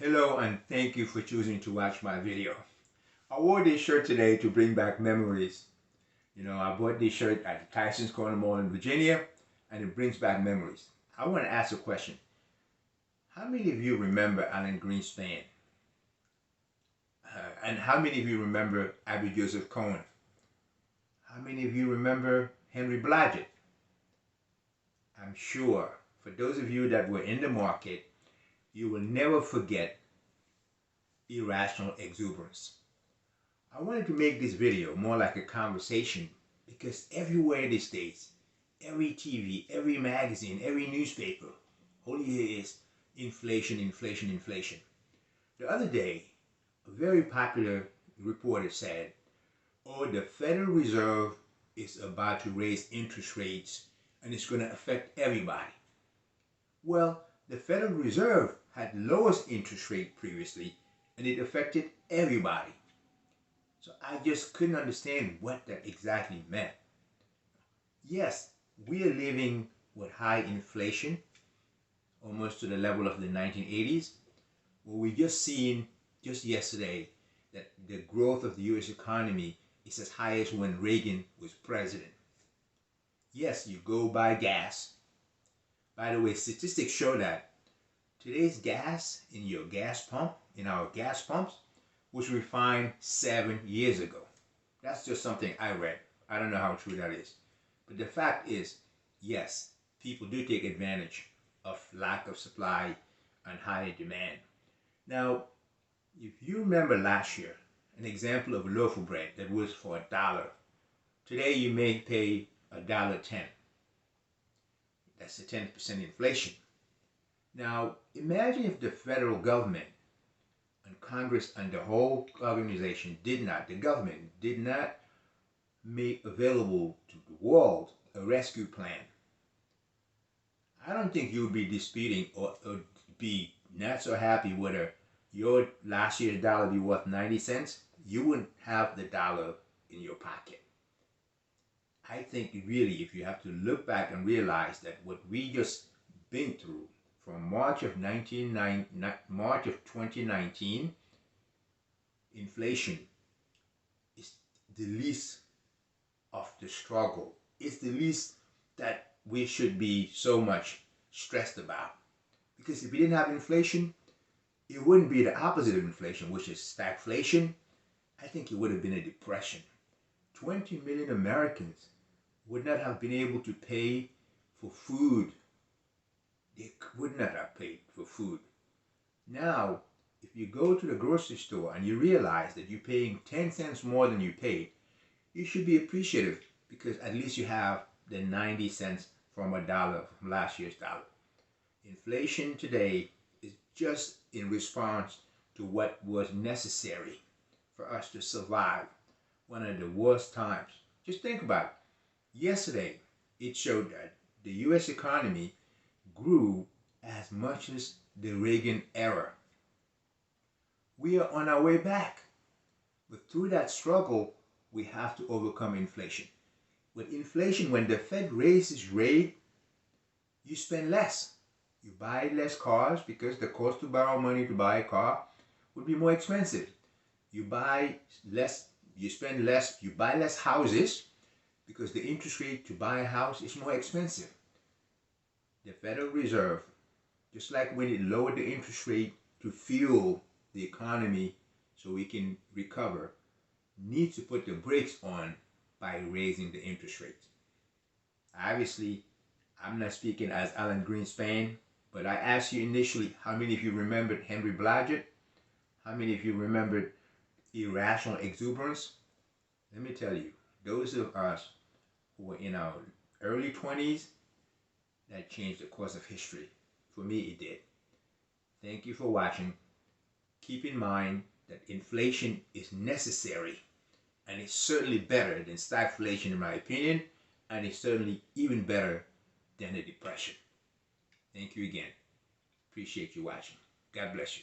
Hello and thank you for choosing to watch my video. I wore this shirt today to bring back memories. I bought this shirt at Tyson's Corner Mall in Virginia and it brings back memories. I want to ask a question. How many of you remember Alain Greenspan? And how many of you remember Joseph Cohen? How many of you remember Henry Blajet? I'm sure for those of you that were in the market, you will never forget irrational exuberance. I wanted to make this video more like a conversation because everywhere these days, every TV, every magazine, every newspaper, all you hear is inflation, inflation, inflation. The other day, a very popular reporter said, oh, the Federal Reserve is about to raise interest rates and it's going to affect everybody. Well, the Federal Reserve had lowest interest rate previously and it affected everybody. So I just couldn't understand what that exactly meant. Yes, we are living with high inflation, almost to the level of the 1980s. Well, we just seen just yesterday that the growth of the U.S. economy is as high as when Reagan was president. Yes, you go buy gas. By the way, statistics show that today's gas in your gas pump, in our gas pumps, was refined 7 years ago. That's just something I read. I don't know how true that is. But the fact is, yes, people do take advantage of lack of supply and higher demand. Now, if you remember last year, an example of a loaf of bread that was for $1. Today you may pay $1.10. That's a 10% inflation. Now, imagine if the federal government and Congress and the whole organization the government did not make available to the world a rescue plan. I don't think you would be disputing or be not so happy whether your last year's dollar be worth 90 cents. You wouldn't have the dollar in your pocket. I think really if you have to look back and realize that what we just been through from March of 2019, inflation is the least of the struggle. It's the least that we should be so much stressed about. Because if we didn't have inflation, it wouldn't be the opposite of inflation, which is stagflation. I think it would have been a depression. 20 million Americans would not have been able to pay for food. They would not have paid for food. Now, if you go to the grocery store and you realize that you're paying 10 cents more than you paid, you should be appreciative because at least you have the 90 cents from $1 from last year's dollar. Inflation today is just in response to what was necessary for us to survive one of the worst times. Just think about it. Yesterday, it showed that the U.S. economy grew as much as the Reagan era. We are on our way back. But through that struggle, we have to overcome inflation. With inflation, when the Fed raises rate, you spend less. You buy less cars because the cost to borrow money to buy a car would be more expensive. You buy less, you spend less, you buy less houses because the interest rate to buy a house is more expensive. The Federal Reserve, just like when it lowered the interest rate to fuel the economy so we can recover, needs to put the brakes on by raising the interest rates. Obviously, I'm not speaking as Alain Greenspan, but I asked you initially how many of you remembered Henry Blajet? How many of you remembered irrational exuberance? Let me tell you, those of us who were in our early 20s, that changed the course of history. For me, it did. Thank you for watching. Keep in mind that inflation is necessary and it's certainly better than stagflation in my opinion, and it's certainly even better than a depression. Thank you again. Appreciate you watching. God bless you.